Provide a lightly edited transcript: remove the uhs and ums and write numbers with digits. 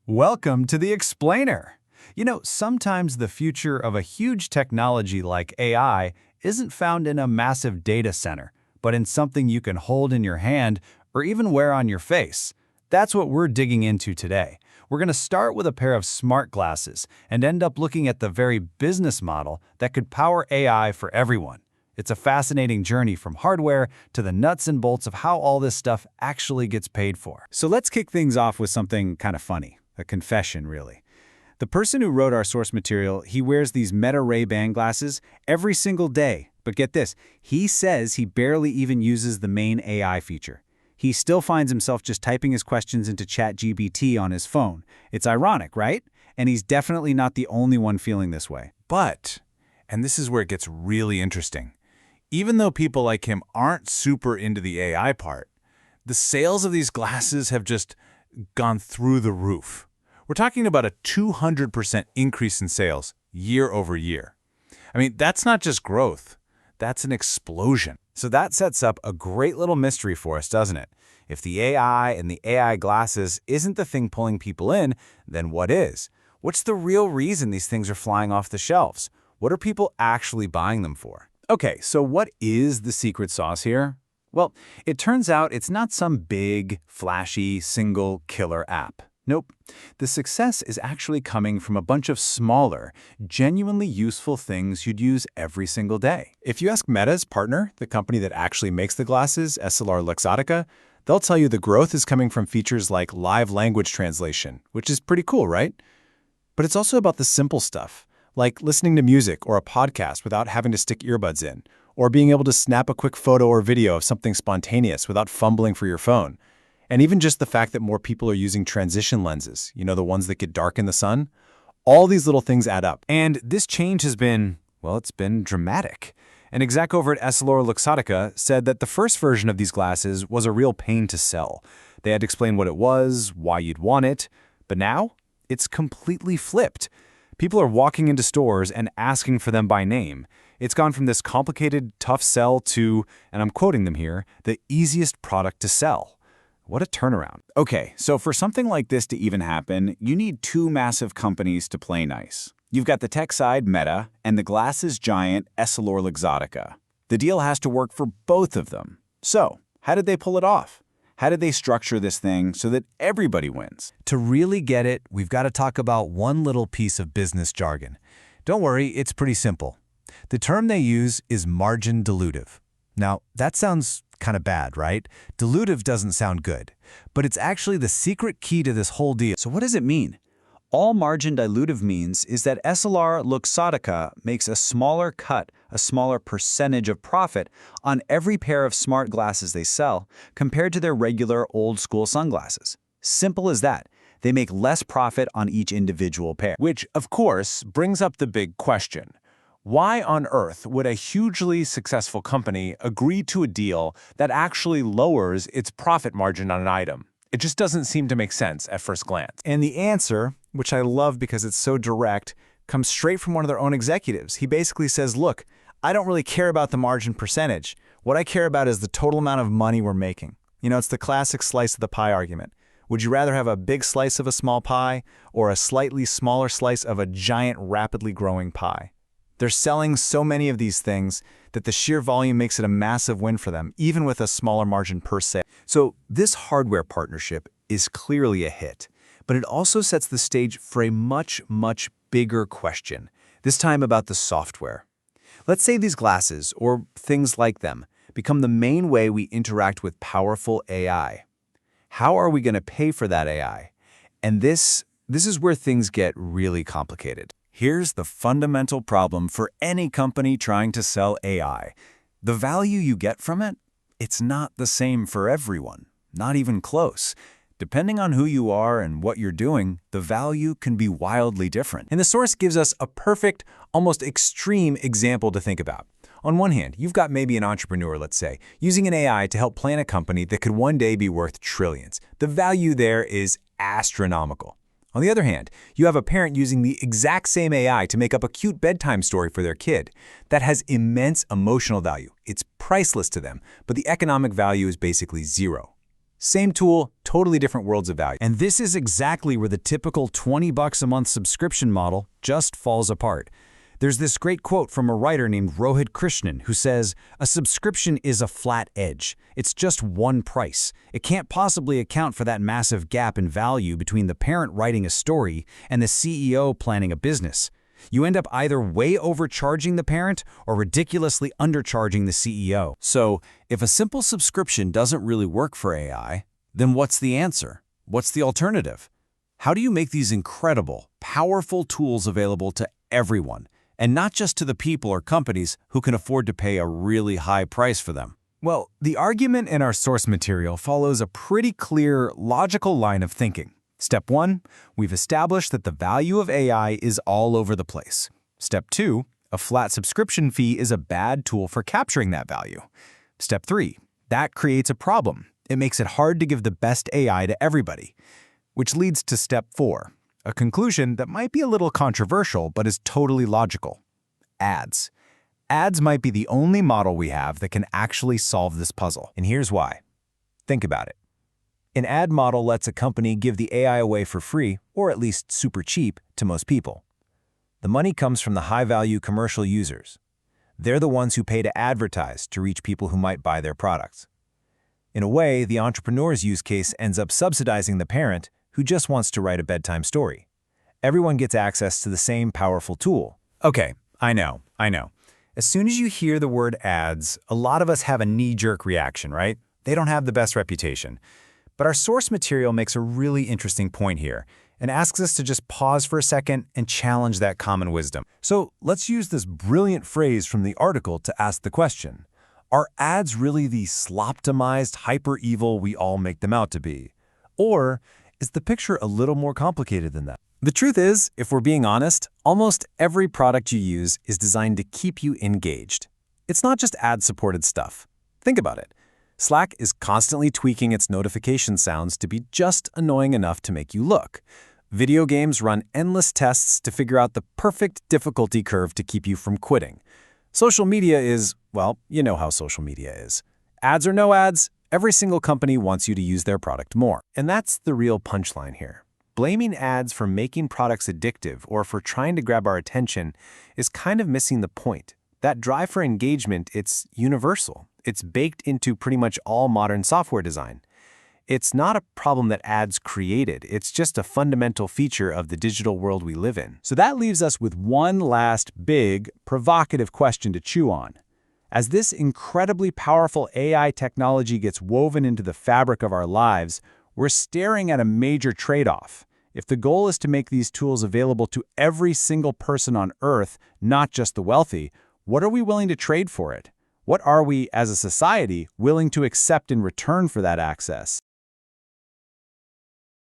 Welcome to the Explainer. Sometimes the future of a huge technology like AI isn't found in a massive data center, but in something you can hold in your hand or even wear on your face. That's what we're digging into today. We're going to start with a pair of smart glasses and end up looking at the very business model that could power AI for everyone. It's a fascinating journey from hardware to the nuts and bolts of how all this stuff actually gets paid for. So let's kick things off with something kind of funny. A confession, really. The person who wrote our source material, he wears these Meta Ray-Ban glasses every single day. But get this, he says he barely even uses the main AI feature. He still finds himself just typing his questions into ChatGPT on his phone. It's ironic, right? And he's definitely not the only one feeling this way. But, and this is where it gets really interesting, even though people like him aren't super into the AI part, the sales of these glasses have just gone through the roof. We're talking about a 200% increase in sales year over year. I mean, that's not just growth, that's an explosion. So that sets up a great little mystery for us, doesn't it? If the AI and the AI glasses isn't the thing pulling people in, then what is? What's the real reason these things are flying off the shelves? What are people actually buying them for? Okay, so what is the secret sauce here? Well, it turns out it's not some big, flashy, single killer app. Nope. The success is actually coming from a bunch of smaller, genuinely useful things you'd use every single day. If you ask Meta's partner, the company that actually makes the glasses, EssilorLuxottica, they'll tell you the growth is coming from features like live language translation, which is pretty cool, right? But it's also about the simple stuff, like listening to music or a podcast without having to stick earbuds in, or being able to snap a quick photo or video of something spontaneous without fumbling for your phone. And even just the fact that more people are using transition lenses, the ones that get dark in the sun, all these little things add up. And this change has been, it's been dramatic. An exec over at EssilorLuxottica said that the first version of these glasses was a real pain to sell. They had to explain what it was, why you'd want it, but now it's completely flipped. People are walking into stores and asking for them by name. It's gone from this complicated, tough sell to, and I'm quoting them here, the easiest product to sell. What a turnaround. Okay, so for something like this to even happen, you need two massive companies to play nice. You've got the tech side, Meta, and the glasses giant, EssilorLuxottica. The deal has to work for both of them. So, how did they pull it off? How did they structure this thing so that everybody wins? To really get it, we've got to talk about one little piece of business jargon. Don't worry, it's pretty simple. The term they use is margin dilutive. Now, that sounds kind of bad, right? Dilutive doesn't sound good, but it's actually the secret key to this whole deal. So what does it mean? All margin dilutive means is that EssilorLuxottica makes a smaller cut, a smaller percentage of profit on every pair of smart glasses they sell compared to their regular old-school sunglasses. Simple as that. They make less profit on each individual pair. Which, of course, brings up the big question. Why on earth would a hugely successful company agree to a deal that actually lowers its profit margin on an item? It just doesn't seem to make sense at first glance. And the answer, which I love because it's so direct, comes straight from one of their own executives. He basically says, look, I don't really care about the margin percentage. What I care about is the total amount of money we're making. It's the classic slice of the pie argument. Would you rather have a big slice of a small pie or a slightly smaller slice of a giant, rapidly growing pie? They're selling so many of these things that the sheer volume makes it a massive win for them, even with a smaller margin per se. So this hardware partnership is clearly a hit, but it also sets the stage for a much, much bigger question, this time about the software. Let's say these glasses, or things like them, become the main way we interact with powerful AI. How are we going to pay for that AI? And this is where things get really complicated. Here's the fundamental problem for any company trying to sell AI. The value you get from it, it's not the same for everyone, not even close. Depending on who you are and what you're doing, the value can be wildly different. And the source gives us a perfect, almost extreme example to think about. On one hand, you've got maybe an entrepreneur, let's say, using an AI to help plan a company that could one day be worth trillions. The value there is astronomical. On the other hand, you have a parent using the exact same AI to make up a cute bedtime story for their kid. That has immense emotional value. It's priceless to them, but the economic value is basically zero. Same tool, totally different worlds of value. And this is exactly where the typical $20 a month subscription model just falls apart. There's this great quote from a writer named Rohit Krishnan who says, "A subscription is a flat edge. It's just one price. It can't possibly account for that massive gap in value between the parent writing a story and the CEO planning a business. You end up either way overcharging the parent or ridiculously undercharging the CEO." So, if a simple subscription doesn't really work for AI, then what's the answer? What's the alternative? How do you make these incredible, powerful tools available to everyone, and not just to the people or companies who can afford to pay a really high price for them? Well, the argument in our source material follows a pretty clear, logical line of thinking. Step 1, we've established that the value of AI is all over the place. Step 2, a flat subscription fee is a bad tool for capturing that value. Step 3, that creates a problem. It makes it hard to give the best AI to everybody. Which leads to step 4, a conclusion that might be a little controversial but is totally logical. Ads. Ads might be the only model we have that can actually solve this puzzle. And here's why. Think about it. An ad model lets a company give the AI away for free, or at least super cheap, to most people. The money comes from the high-value commercial users. They're the ones who pay to advertise to reach people who might buy their products. In a way, the entrepreneur's use case ends up subsidizing the parent who just wants to write a bedtime story. Everyone gets access to the same powerful tool. Okay, I know. As soon as you hear the word ads, a lot of us have a knee-jerk reaction, right? They don't have the best reputation. But our source material makes a really interesting point here and asks us to just pause for a second and challenge that common wisdom. So let's use this brilliant phrase from the article to ask the question. Are ads really the sloptimized hyper-evil we all make them out to be? Or is the picture a little more complicated than that? The truth is, if we're being honest, almost every product you use is designed to keep you engaged. It's not just ad-supported stuff. Think about it. Slack is constantly tweaking its notification sounds to be just annoying enough to make you look. Video games run endless tests to figure out the perfect difficulty curve to keep you from quitting. Social media is, well, you know how social media is. Ads or no ads, every single company wants you to use their product more. And that's the real punchline here. Blaming ads for making products addictive or for trying to grab our attention is kind of missing the point. That drive for engagement, it's universal. It's baked into pretty much all modern software design. It's not a problem that ads created. It's just a fundamental feature of the digital world we live in. So that leaves us with one last big, provocative question to chew on. As this incredibly powerful AI technology gets woven into the fabric of our lives, we're staring at a major trade-off. If the goal is to make these tools available to every single person on Earth, not just the wealthy, what are we willing to trade for it? What are we, as a society, willing to accept in return for that access?